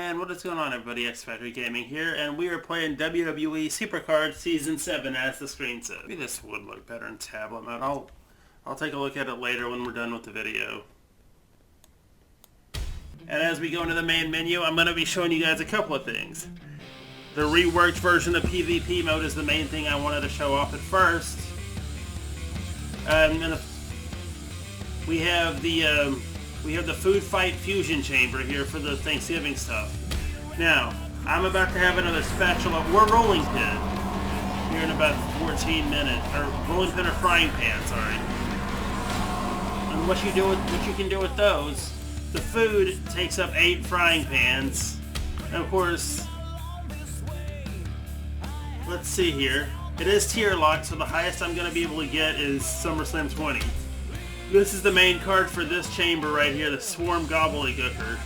And what is going on, everybody? XFactor Gaming here, and we are playing WWE Supercard Season 7 as the screen says. Maybe this would look better in tablet mode. I'll take a look at it later when we're done with the video. And as we go into the main menu, I'm going to be showing you guys a couple of things. The reworked version of PvP mode is the main thing I wanted to show off at first. And we have the food fight fusion chamber here for the Thanksgiving stuff. Now, I'm about to have another spatula or rolling pin here in about 14 minutes, or rolling pin or frying pan, sorry. And what you can do with those, the food takes up 8 frying pans, and of course, let's see here. It is tier locked, so the highest I'm going to be able to get is SummerSlam 20. This is the main card for this chamber right here, the Swarm Gobbledygooker.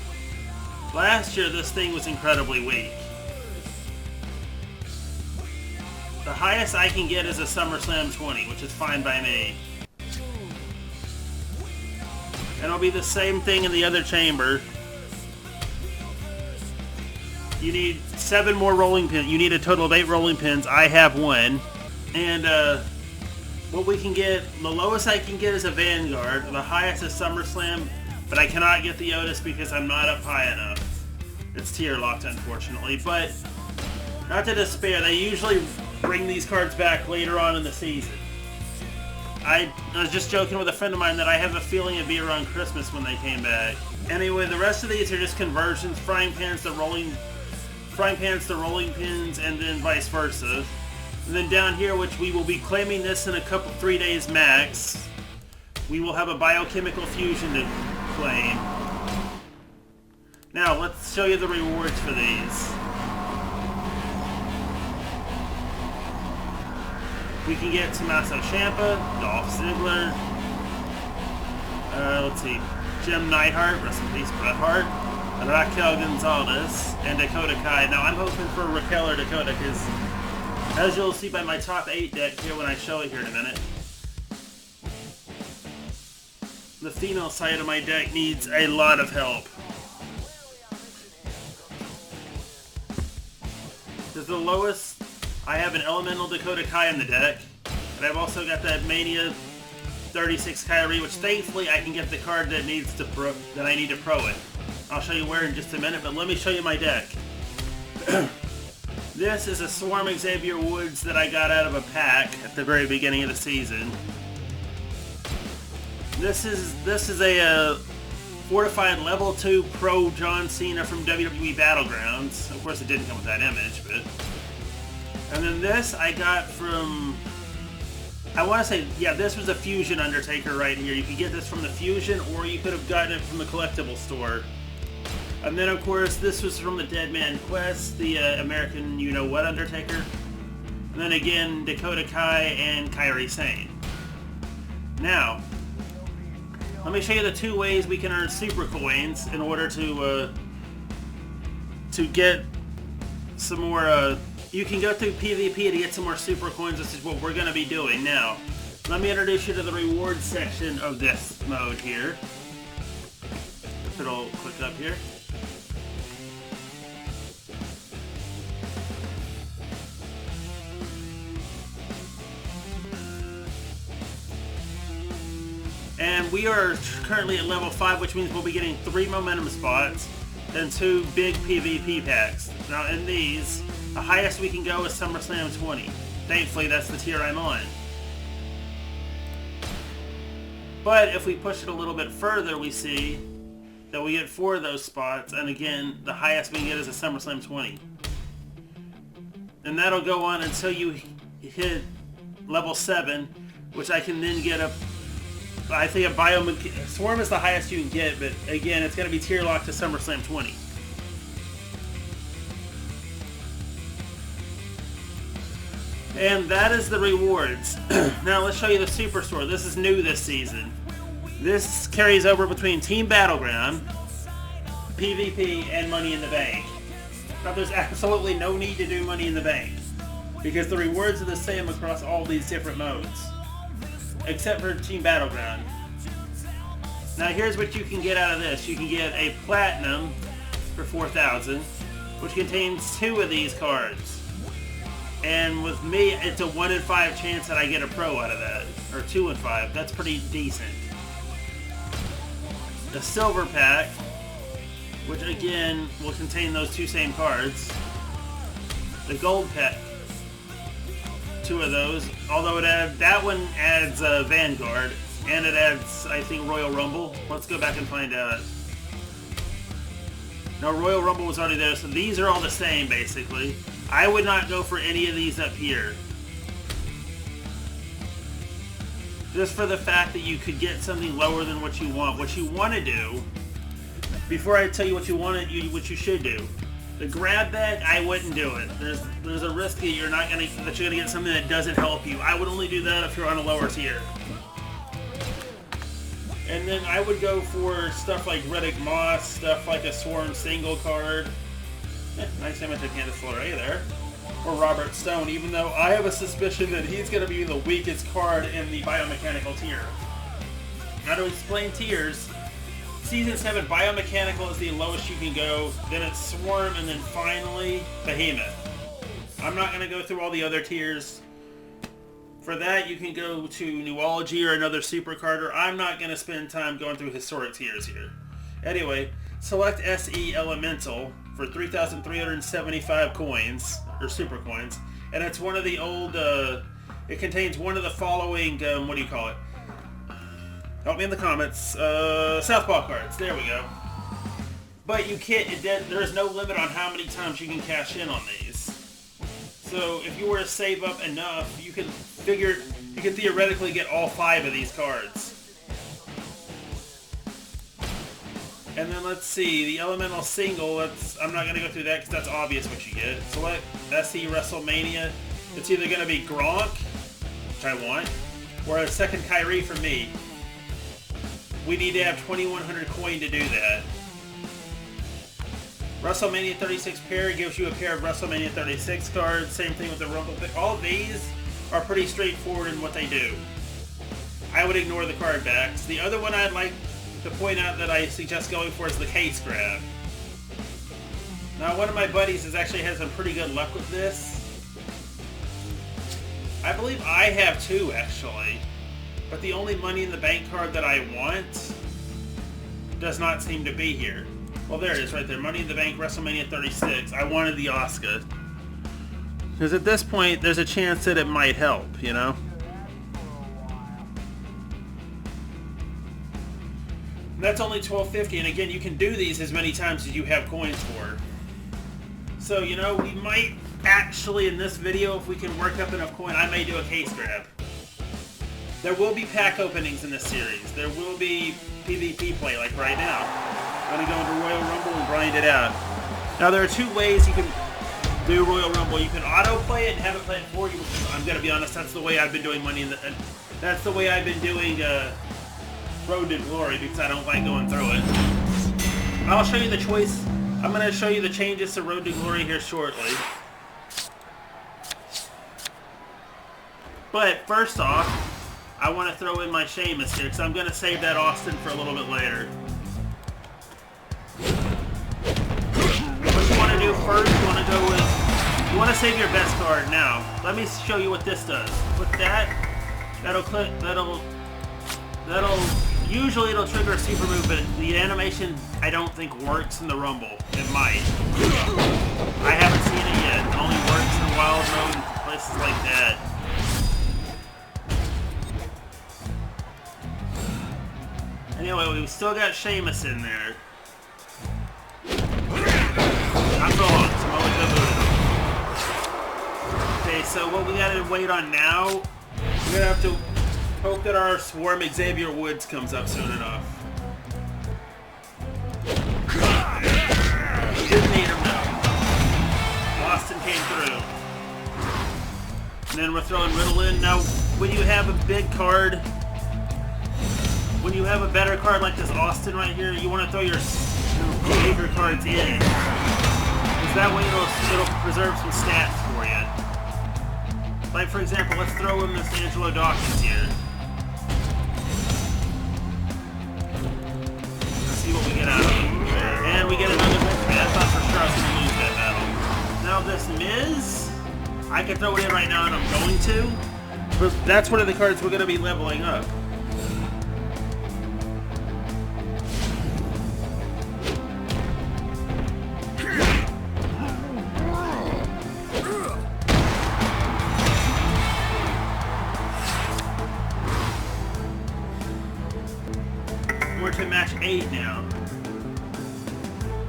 Last year, this thing was incredibly weak. The highest I can get is a SummerSlam 20, which is fine by me. And it'll be the same thing in the other chamber. You need 7 more rolling pins. You need a total of 8 rolling pins. I have 1. And, what we can get, the lowest I can get is a Vanguard, the highest is SummerSlam, but I cannot get the Otis because I'm not up high enough. It's tier locked, unfortunately, but not to despair, they usually bring these cards back later on in the season. I was just joking with a friend of mine that I have a feeling it'd be around Christmas when they came back. Anyway, the rest of these are just conversions, frying pans to rolling pins, and then vice versa. And then down here, which we will be claiming this in 3 days max, we will have a biochemical fusion to claim. Now, let's show you the rewards for these. We can get Tommaso Ciampa, Dolph Ziggler, let's see, Jim Neidhart, rest in peace, Bret Hart, Raquel Gonzalez, and Dakota Kai. Now, I'm hoping for Raquel or Dakota because, as you'll see by my top 8 deck here when I show it here in a minute, the female side of my deck needs a lot of help. Because the lowest, I have an Elemental Dakota Kai in the deck, and I've also got that Mania 36 Kyrie, which thankfully I can get the card that I need to pro it. I'll show you where in just a minute, but let me show you my deck. This is a Swarm Xavier Woods that I got out of a pack at the very beginning of the season. This is a fortified level 2 Pro John Cena from WWE Battlegrounds. Of course, it didn't come with that image, but. And then this I got from. I want to say, yeah, this was a Fusion Undertaker right here. You could get this from the Fusion, or you could have gotten it from the collectible store. And then, of course, this was from the Dead Man Quest, the American You-Know-What Undertaker. And then again, Dakota Kai and Kairi Sane. Now, let me show you the 2 ways we can earn Super Coins in order to get some more, you can go through PvP to get some more Super Coins. This is what we're going to be doing. Now, let me introduce you to the rewards section of this mode here. If it'll click up here. And we are currently at level 5, which means we'll be getting 3 momentum spots and 2 big PvP packs. Now in these, the highest we can go is SummerSlam 20. Thankfully, that's the tier I'm on. But if we push it a little bit further, we see that we get 4 of those spots, and again, the highest we can get is a SummerSlam 20. And that'll go on until you hit level 7, which I can then get up. I think a Swarm is the highest you can get, but again, it's going to be tier locked to SummerSlam 20. And that is the rewards. Now let's show you the Superstore. This is new this season. This carries over between Team Battleground, PvP, and Money in the Bank. Now there's absolutely no need to do Money in the Bank, because the rewards are the same across all these different modes. Except for Team Battleground. Now here's what you can get out of this. You can get a Platinum for 4,000, which contains 2 of these cards. And with me, it's a 1 in 5 chance that I get a pro out of that, or 2 in 5. That's pretty decent. The silver pack, which again will contain those 2 same cards. The gold pack, 2 of those. Although that one adds Vanguard, and it adds, I think, Royal Rumble. Let's go back and find out. No, Royal Rumble was already there, so these are all the same, basically. I would not go for any of these up here. Just for the fact that you could get something lower than what you want. What you want to do, before I tell you what you want to, what you should do, the grab bag, I wouldn't do it. There's a risk that you're gonna get something that doesn't help you. I would only do that if you're on a lower tier. And then I would go for stuff like Riddick Moss, stuff like a Swarm single card. Nice image of Candice LeRae there. Or Robert Stone, even though I have a suspicion that he's going to be the weakest card in the biomechanical tier. Now to explain tiers, Season 7 biomechanical is the lowest you can go, then it's Swarm, and then finally Behemoth. I'm not going to go through all the other tiers. For that, you can go to Newology or another Supercard, or I'm not going to spend time going through historic tiers here. Anyway, select SE Elemental for 3,375 coins, or super coins, and it's one of the old, it contains one of the following, what do you call it? Help me in the comments. Southpaw cards, there we go. But you can't, there is no limit on how many times you can cash in on these. So if you were to save up enough, you can theoretically get all 5 of these cards. And then let's see, the Elemental Single, I'm not going to go through that because that's obvious what you get. Select SE WrestleMania. It's either going to be Gronk, which I want, or a second Kyrie for me. We need to have 2,100 coin to do that. WrestleMania 36 pair gives you a pair of WrestleMania 36 cards. Same thing with the Rumble pick. All of these are pretty straightforward in what they do. I would ignore the card backs. The other one I'd like to point out that I suggest going for is the case grab. Now, one of my buddies has actually had some pretty good luck with this. I believe I have 2 actually, but the only Money in the Bank card that I want does not seem to be here. Well, there it is right there. Money in the Bank, WrestleMania 36. I wanted the Asuka. Because at this point, there's a chance that it might help, you know? And that's only $12.50, and again, you can do these as many times as you have coins for. So, you know, we might actually, in this video, if we can work up enough coin, I may do a case grab. There will be pack openings in this series. There will be PvP play, like right now. I'm going to go into Royal Rumble and grind it out. Now, there are 2 ways you can do Royal Rumble. You can auto-play it and have it play it for you. I'm going to be honest, that's the way I've been doing that's the way I've been doing Road to Glory, because I don't like going through it. I'll show you the choice. I'm going to show you the changes to Road to Glory here shortly. But first off, I want to throw in my Sheamus here, because I'm going to save that Austin for a little bit later. What you want to do first, you want to save your best card. Now, let me show you what this does. With usually it'll trigger a super move, but the animation I don't think works in the Rumble. It might. I haven't seen it yet. It only works in Wild Mode and places like that. Anyway, we've still got Sheamus in there. I'm going, so I'm gonna go. Okay, so what we gotta wait on now, we're gonna have to hope that our Swarm Xavier Woods comes up soon enough. We didn't need him though. Austin came through. And then we're throwing Riddle in. Now, when you have a big card, when you have a better card like this Austin right here, you want to throw your bigger cards in. Because that way it'll preserve some stats for you. Like, for example, let's throw in this Angelo Dawkins here. Let's see what we get out of him. And we get another mismatch. I can throw it in right now, and I'm going to. But that's one of the cards we're going to be leveling up. We're to match 8 now.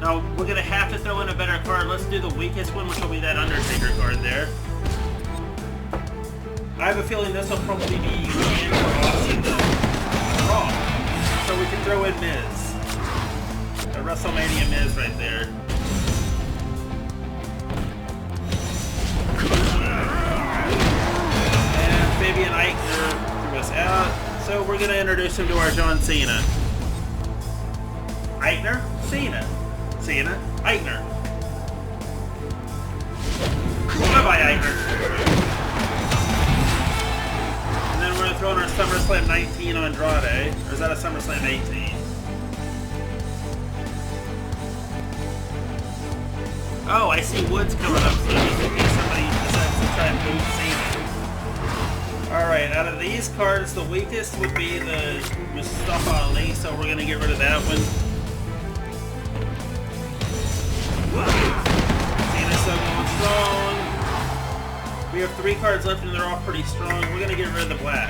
Now, we're going to have to throw in a better card. Let's do the weakest one, which will be that Undertaker card there. I have a feeling this will probably be in for Austin, though. Wrong. So we can throw in Miz. A WrestleMania Miz right there. And Fabian Eichner threw us out. So we're going to introduce him to our John Cena. Eichner, Cena. Cena, Eichner. Bye-bye, Eichner. And then we're going to throw in our SummerSlam 19 Andrade. Or is that a SummerSlam 18? Oh, I see Woods coming up soon. In case somebody decides to try and move Cena. Alright, out of these cards, the weakest would be the Mustafa Ali, so we're going to get rid of that one. Cena's still going strong. We have 3 cards left and they're all pretty strong. We're going to get rid of the black.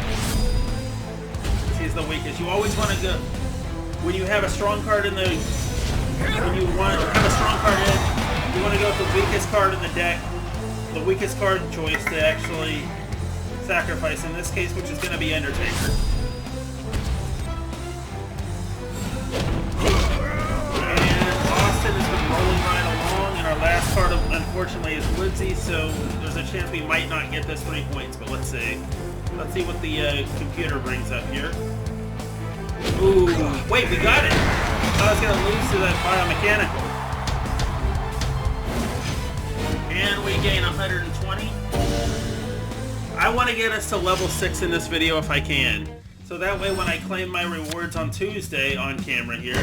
He's the weakest. You always want to go... When you have a strong card in the... When you want to have a strong card in, you want to go with the weakest card in the deck. The weakest card choice to actually sacrifice in this case, which is going to be Undertaker. Rolling right along, and our last card, unfortunately, is Woodsy, so there's a chance we might not get this 3 points, but let's see. Let's see what the computer brings up here. Ooh, wait, we got it! I thought I was going to lose to that biomechanical. And we gain 120. I want to get us to level 6 in this video if I can. So that way when I claim my rewards on Tuesday on camera here,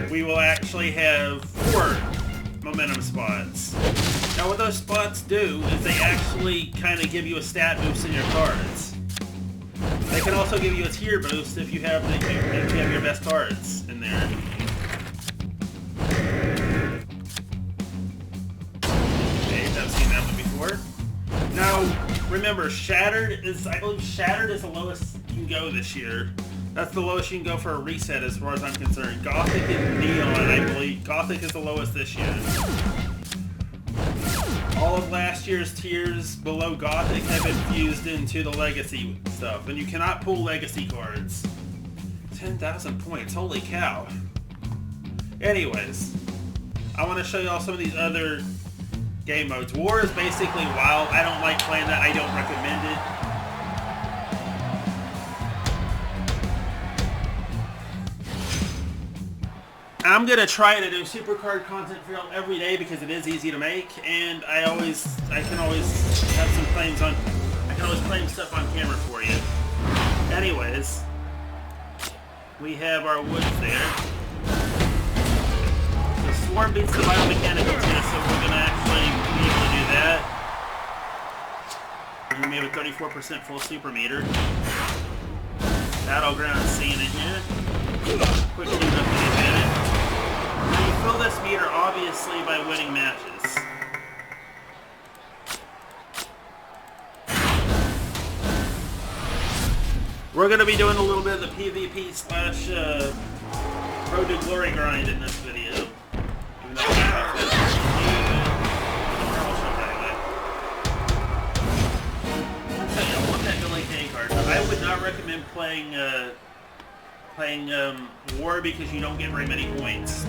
we will actually have 4 momentum spots. Now what those spots do is they actually kind of give you a stat boost in your cards. They can also give you a tier boost if you have your best cards in there. Okay, I've seen that one before. Now remember, Shattered is, I believe Shattered is the lowest you can go this year. That's the lowest you can go for a reset as far as I'm concerned. Gothic and Neon, I believe. Gothic is the lowest this year. All of last year's tiers below Gothic have been fused into the Legacy stuff. And you cannot pull Legacy cards. 10,000 points, holy cow. Anyways, I want to show you all some of these other game modes. War is basically wild. I don't like playing that. I don't recommend it. I'm going to try to do Supercard content for y'all every day because it is easy to make, and I can always have some claims on, I can always claim stuff on camera for you. Anyways, we have our Woods there. The Swarm beats the biomechanical too, so we're going to actually be able to do that. And we have a 34% full super meter. Battleground scene in here. Quick tune up to the advantage. Now you fill this meter obviously by winning matches. We're going to be doing a little bit of the PvP slash Road to Glory grind in this video. Even though I want that Billy Kay card. I would not recommend playing War because you don't get very many points.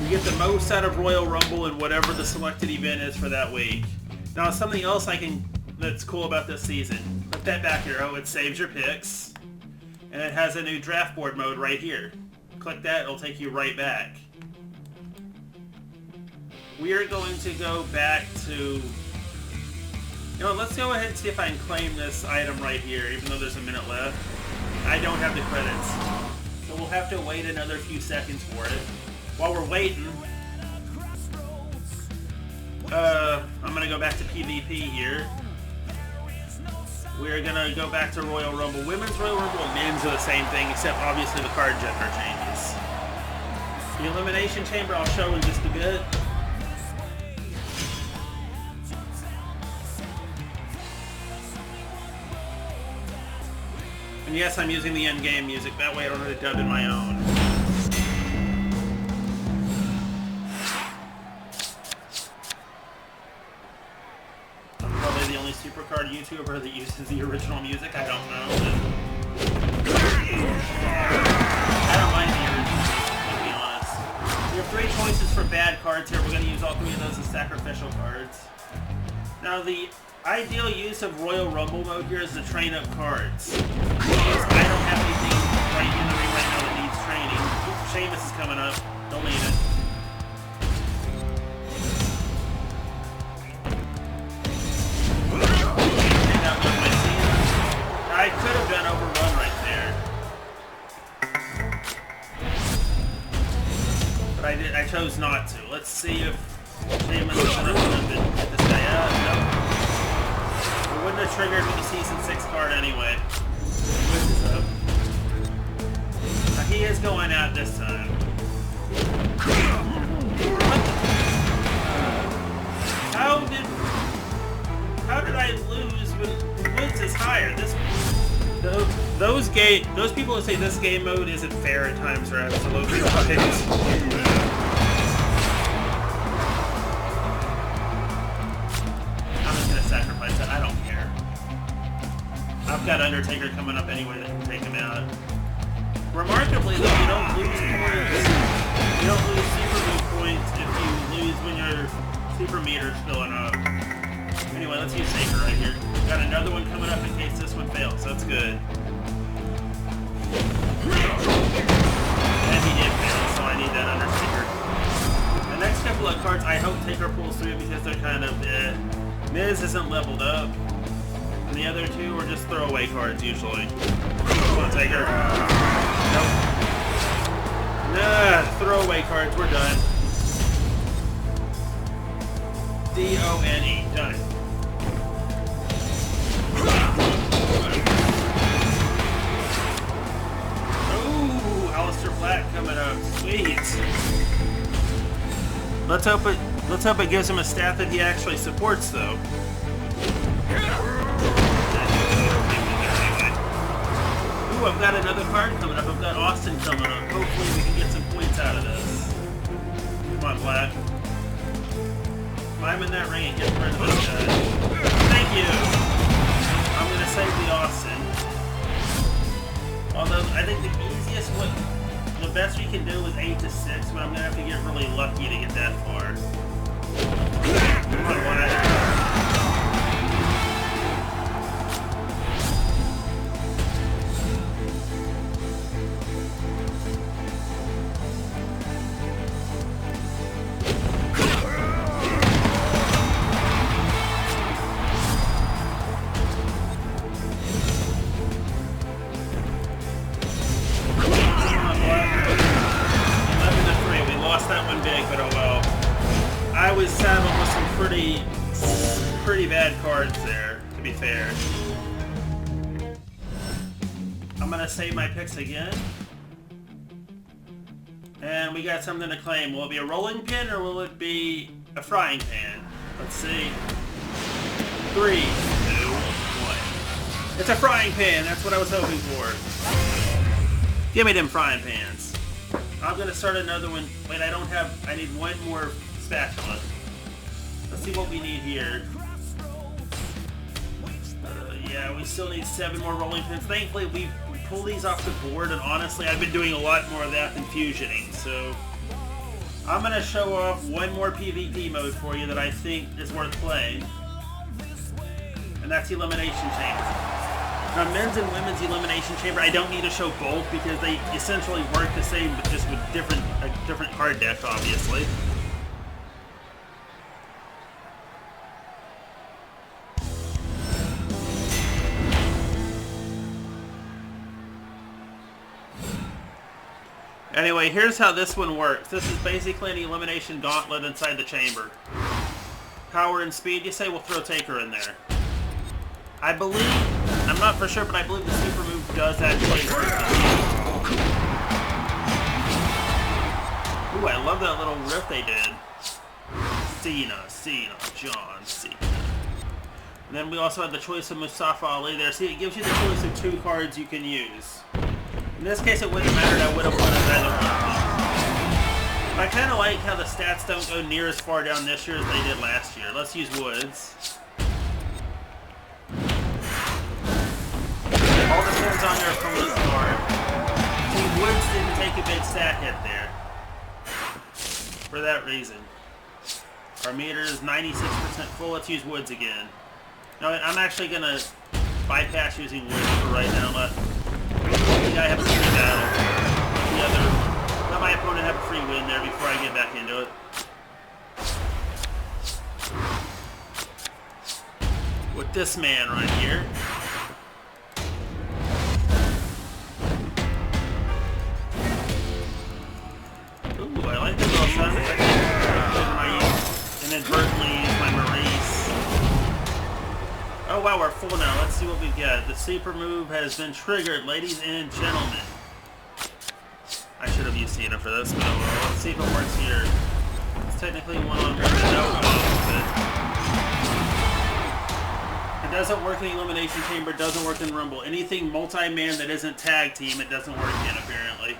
You get the most out of Royal Rumble and whatever the selected event is for that week. Now something else that's cool about this season. Put that back arrow, it saves your picks. And it has a new draft board mode right here. Click that, it'll take you right back. We are going to go back to... You know, let's go ahead and see if I can claim this item right here, even though there's a minute left. I don't have the credits. So we'll have to wait another few seconds for it. While we're waiting, I'm gonna go back to PvP here. We're gonna go back to Royal Rumble. Women's Royal Rumble and men's are the same thing, except obviously the card gender changes. The Elimination Chamber I'll show in just a bit. And yes, I'm using the end-game music, that way I don't have to dub in my own. I'm probably the only Supercard YouTuber that uses the original music, I don't know. I don't mind the original music, to be honest. We have 3 choices for bad cards here, we're going to use all 3 of those as sacrificial cards. Now the ideal use of Royal Rumble mode here is to train up cards. Because I don't have anything right in the ring right now that needs training. Oops, Sheamus is coming up. Don't need it. Take out one of my Cena. I could have been overrun right there. But I chose not to. Let's see if Sheamus is going to get this guy out. Nope. It wouldn't have triggered with the Season 6 card anyway. Up. Now he is going out this time. How did I lose when Woods is higher? Those people who say this game mode isn't fair at times are absolutely right. I'm just gonna sacrifice that. I don't care. I've got Undertaker coming up anyway that can take him out. Remarkably, though, you don't lose points. You don't lose super move points if you lose when your super meter's filling up. Anyway, let's use Saker right here. Got another one coming up in case this one fails, so that's good. And he did fail, so I need that Undertaker. The next couple of cards I hope Taker pulls through because they're kind of Miz isn't leveled up. And the other 2 are just throwaway cards usually. Come on, Taker. Nope. Nah, throwaway cards, we're done. D-O-N-E, done. Ooh, Aleister Black coming up, sweet. Let's hope it gives him a stat that he actually supports, though. Ooh, I've got another card coming up. I've got Austin coming up. Hopefully we can get some points out of this. Come on, Black. Climb in that ring and get rid of this guy. Thank you! I'm going to save the Austin. Although, I think the easiest one, the best we can do is 8 to 6, but I'm going to have to get really lucky to get that far. Come on, Black. I was saddled with some pretty bad cards there, to be fair. I'm gonna save my picks again. And we got something to claim. Will it be a rolling pin or will it be a frying pan? Let's see. 3, 2, 1. It's a frying pan, that's what I was hoping for. Give me them frying pans. I'm gonna start another one. Wait, I need one more spatula. Let's see what we need here. Yeah, we still need 7 more rolling pins. Thankfully, we pull these off the board, and honestly, I've been doing a lot more of that than fusioning, so I'm gonna show off one more PvP mode for you that I think is worth playing, and that's Elimination Chamber. Now, men's and women's Elimination Chamber, I don't need to show both because they essentially work the same, but just with a different card deck, obviously. Anyway, here's how this one works. This is basically an elimination gauntlet inside the chamber. power and speed, you say we'll throw Taker in there. I believe, I'm not for sure, but I believe the super move does actually work. Ooh, I love that little riff they did. Cena, John Cena. And then we also had the choice of Mustafa Ali there. See, it gives you the choice of 2 cards you can use. In this case, it wouldn't have mattered. I would have wanted either one of them. I kind of like how the stats don't go near as far down this year as they did last year. Let's use Woods. All depends on your opponent's card. See, Woods didn't take a big stat hit there. For that reason. Our meter is 96% full. Let's use Woods again. Now, I'm actually going to bypass using Woods for right now. Let the guy have a free battle. Let my opponent have a free win there before I get back into it. With this man right here. Ooh, I like the little sound effect. Inadvertently use my Maurice. Oh wow, we're full now. Let's see what we've got. The super move has been triggered, ladies and gentlemen. I should have used Cena for this, but oh well. Let's see if it works here. It's technically one-on-one, but it doesn't work in the Elimination Chamber, it doesn't work in Rumble. Anything multi-man that isn't tag team, it doesn't work in, apparently.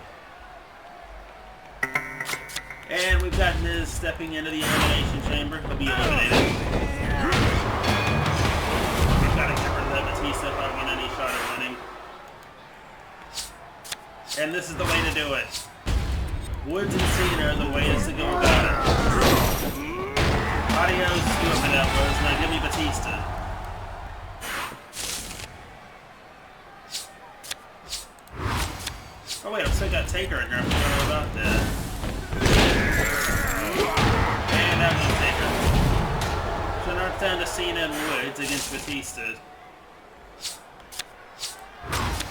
And we've got Miz stepping into the Elimination Chamber. He'll be eliminated. We've got to get rid of that Batista if I want any shot at winning. And this is the way to do it. Woods and Cena are the ways to go about it. Adios, whoever that was. Now give me Batista. Oh wait, I've still got Taker in here. I forgot about that. And that was Taker. So now it's down to Cena and Woods against Batista.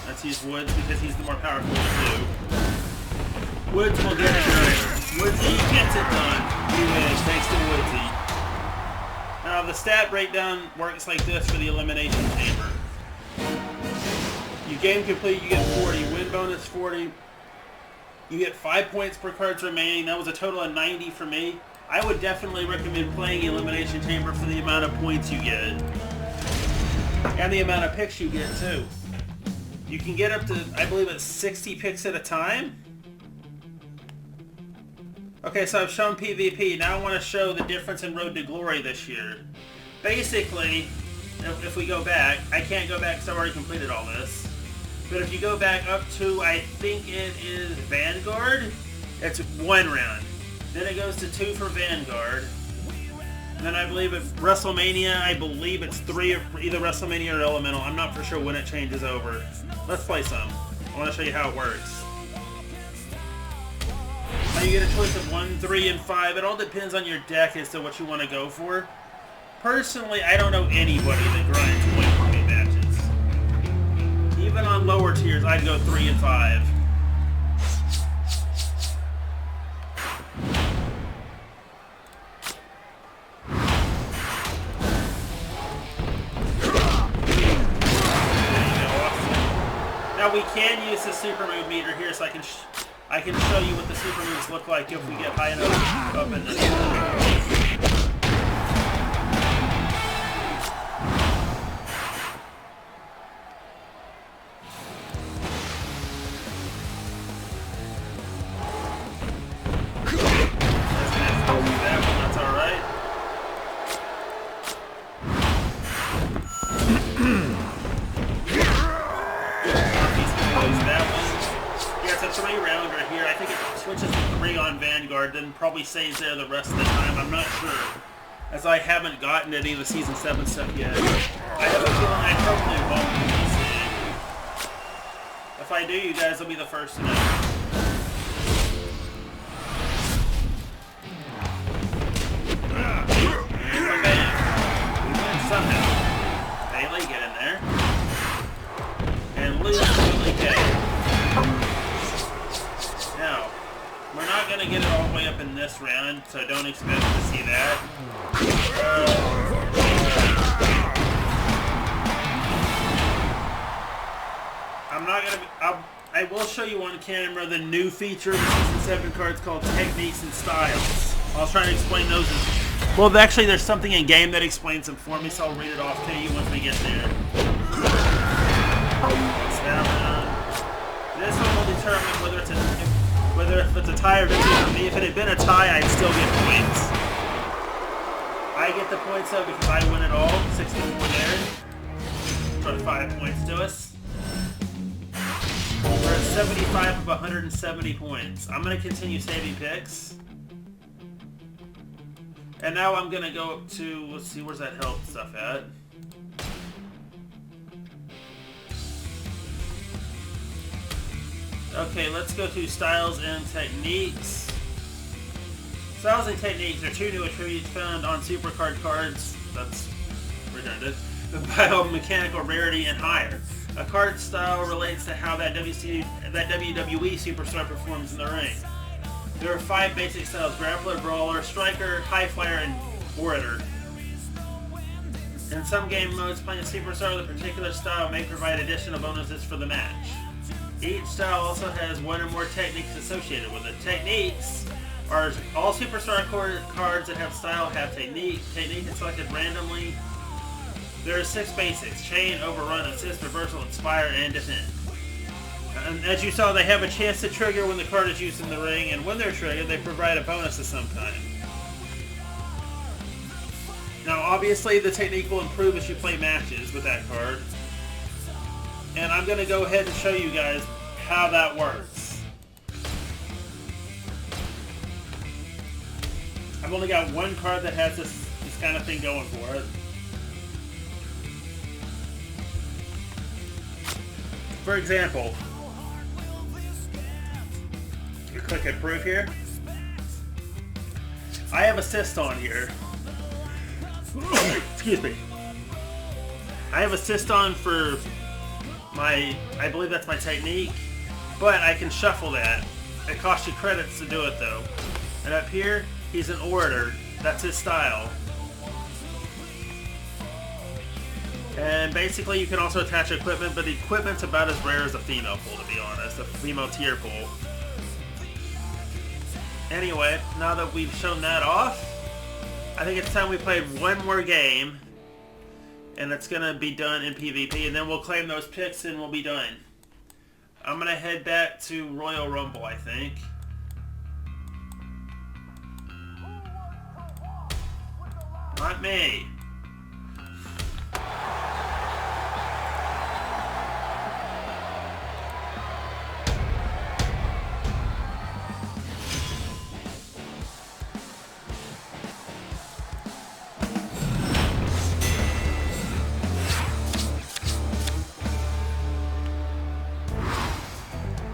Let's use Woods because he's the more powerful of the two. Woods will get it done. Woodsy gets it done. He wins thanks to Woodsy. Now the stat breakdown works like this for the Elimination Chamber. You game complete, you get 40. Win bonus 40. You get 5 points per cards remaining. That was a total of 90 for me. I would definitely recommend playing Elimination Chamber for the amount of points you get. And the amount of picks you get, too. You can get up to, I believe it's 60 picks at a time. Okay, so I've shown PvP. Now I want to show the difference in Road to Glory this year. Basically, if we go back, I can't go back because I've already completed all this. But if you go back up to, I think it is Vanguard, it's 1 round. Then it goes to 2 for Vanguard. And then I believe at WrestleMania, I believe it's 3 of either WrestleMania or Elemental. I'm not for sure when it changes over. Let's play some. I want to show you how it works. Now you get a choice of 1, 3, and 5. It all depends on your deck as to what you want to go for. Personally, I don't know anybody that grinds 1-point matches. Even on lower tiers, I'd go 3 and 5. Now we can use the super move meter here, so I can show you what the super moves look like if we get high enough up in this. Then probably stays there the rest of the time. I'm not sure, as I haven't gotten any of the Season 7 stuff yet. I have a feeling I probably won't be seeing. If I do, you guys will be the first to know. And bam. We win somehow. Bailey, get in there. And lose Billy Kay. Now, we're not not going to get it all the way up in this round, so don't expect to see that. I'm not going to... I will show you on camera the new feature of the Season 7 cards called Techniques and Styles. I'll try to explain those. Well, actually, there's something in game that explains them for me, so I'll read it off to you once we get there. This one will determine whether if it's a tie or victory for me. If it had been a tie, I'd still get points. I get the points though because I win it all. 64 there. For 5 points to us. We're at 75 of 170 points. I'm going to continue saving picks. And now I'm going to go up to, let's see, where's that health stuff at? Okay, let's go to Styles and Techniques. Styles and Techniques are 2 new attributes found on Supercard cards. That's redundant. Biomechanical rarity and higher. A card style relates to how that WWE Superstar performs in the ring. There are 5 basic styles: Grappler, Brawler, Striker, High Flyer, and Orator. In some game modes, playing a Superstar with a particular style may provide additional bonuses for the match. Each style also has 1 or more techniques associated with it. Techniques are all Superstar cards that have style have technique. Technique is selected randomly. There are 6 basics: Chain, Overrun, Assist, Reversal, Inspire, and Defend. And as you saw, they have a chance to trigger when the card is used in the ring, and when they're triggered, they provide a bonus of some kind. Now, obviously, the technique will improve as you play matches with that card. And I'm going to go ahead and show you guys how that works. I've only got 1 card that has this kind of thing going for it. For example, you click Improve here. I have Assist on here. Excuse me. I have Assist on for my, I believe that's my technique, but I can shuffle that. It costs you credits to do it though. And up here, he's an Orator. That's his style. And basically you can also attach equipment, but the equipment's about as rare as a female pool, to be honest. A female tier pool. Anyway, now that we've shown that off, I think it's time we play 1 more game. And it's going to be done in PvP, and then we'll claim those picks and we'll be done. I'm going to head back to Royal Rumble, I think. Not me.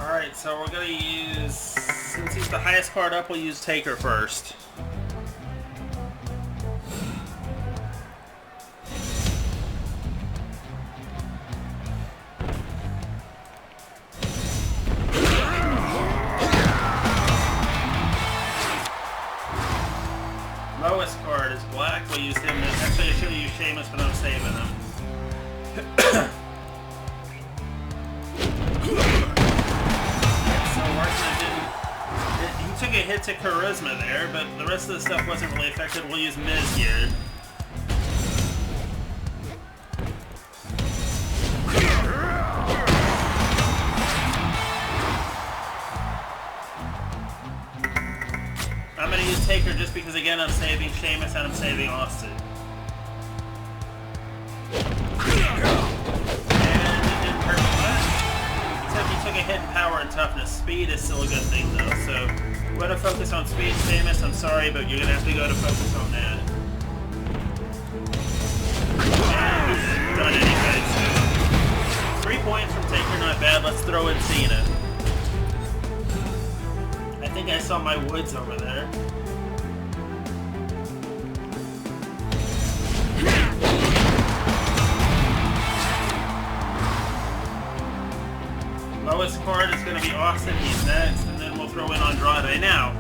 Alright, so we're going to use, since he's the highest card up, we'll use Taker first. Lowest card is black, we'll use him. Actually, I should have used Sheamus, but I'm saving him. He took a hit to Charisma there, but the rest of the stuff wasn't really affected. We'll use Miz here. I'm going to use Taker just because, again, I'm saving Sheamus and I'm saving Austin. Took a hit in power and toughness. Speed is still a good thing though, so we're going to focus on speed. Sheamus, I'm sorry, but you're going to have to go to focus on that. And done anyway, so 3 points from Taker, not bad. Let's throw in Cena. I think I saw my Woods over there. Lowest card is going to be Austin, he's next, and then we'll throw in Andrade. Now,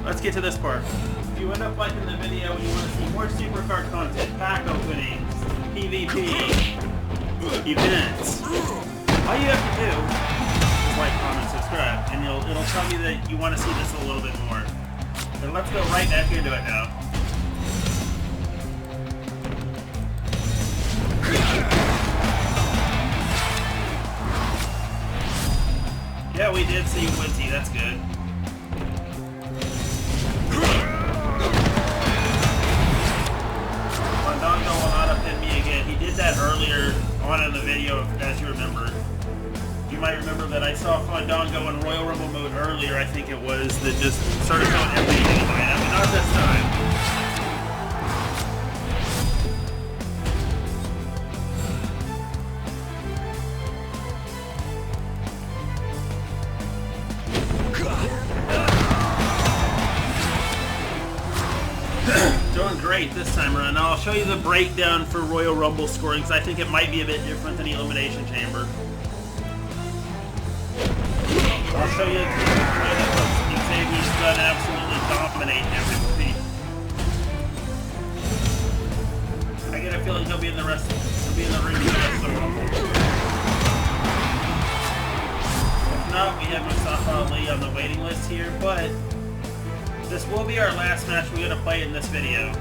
let's get to this part. If you end up liking the video and you want to see more Supercard content, pack openings, PvP, events, all you have to do is like, comment, subscribe, and it'll tell me that you want to see this a little bit more. And let's go right back into it now. Yeah, we did see Woodsy, that's good. Fandango will not have hit me again. He did that earlier on in the video, as you remember. You might remember that I saw Fandango in Royal Rumble mode earlier, I think it was, that just started throwing everything in my head, but not this time. Doing great this time around. Now I'll show you the breakdown for Royal Rumble scoring, because I think it might be a bit different than the Elimination Chamber. I'll show you Xavier's done absolutely dominate everybody. I get a feeling he'll be in the ring for the rest of the Rumble. If not, we have Mustafa Ali on the waiting list here, but this will be our last match we're going to play in this video.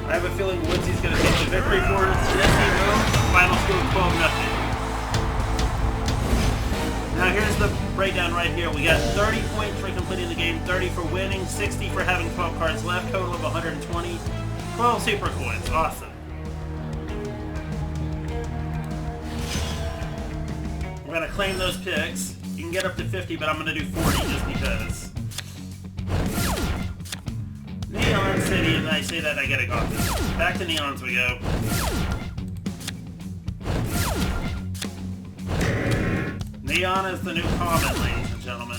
I have a feeling Woodsy's going to take the victory for us. Yes, he will. Final score 12-0. Now here's the breakdown right here. We got 30 points for completing the game, 30 for winning, 60 for having 12 cards left, total of 120, 12 super coins. Awesome. We're going to claim those picks. You can get up to 50, but I'm going to do 40 just because. Neon City, and I say that I get a confidence. Back to Neons we go. Neon is the new common, ladies and gentlemen.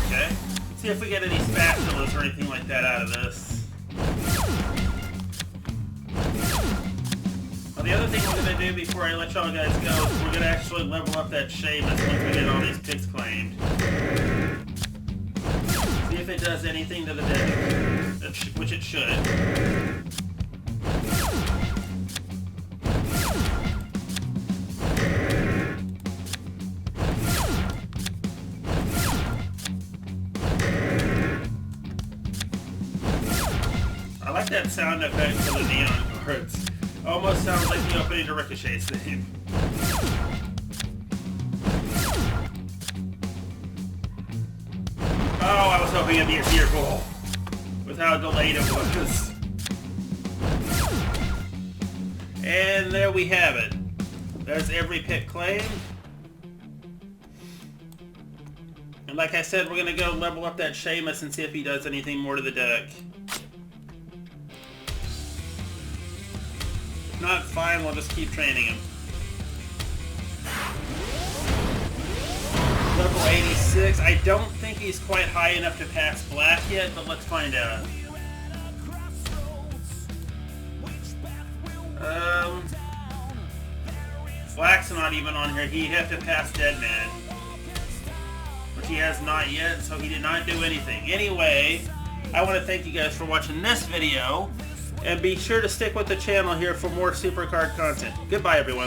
Okay. See if we get any spatulas or anything like that out of this. Well, the other thing we're going to do before I let y'all guys go is we're going to actually level up that Sheamus once we get all these picks claimed. See if it does anything to the deck, which it should. I like that sound effect for the neon cards. Almost sounds like the opening to Ricochet's theme. Oh, I was hoping it'd be a tier goal with how delayed it was. And there we have it. There's every pick claimed. And like I said, we're going to go level up that Sheamus and see if he does anything more to the deck. If not, fine, we'll just keep training him. Level 86. I don't think he's quite high enough to pass Black yet, but let's find out. Black's not even on here. He'd have to pass Deadman, which he has not yet, so he did not do anything. Anyway, I want to thank you guys for watching this video, and be sure to stick with the channel here for more Supercard content. Goodbye, everyone.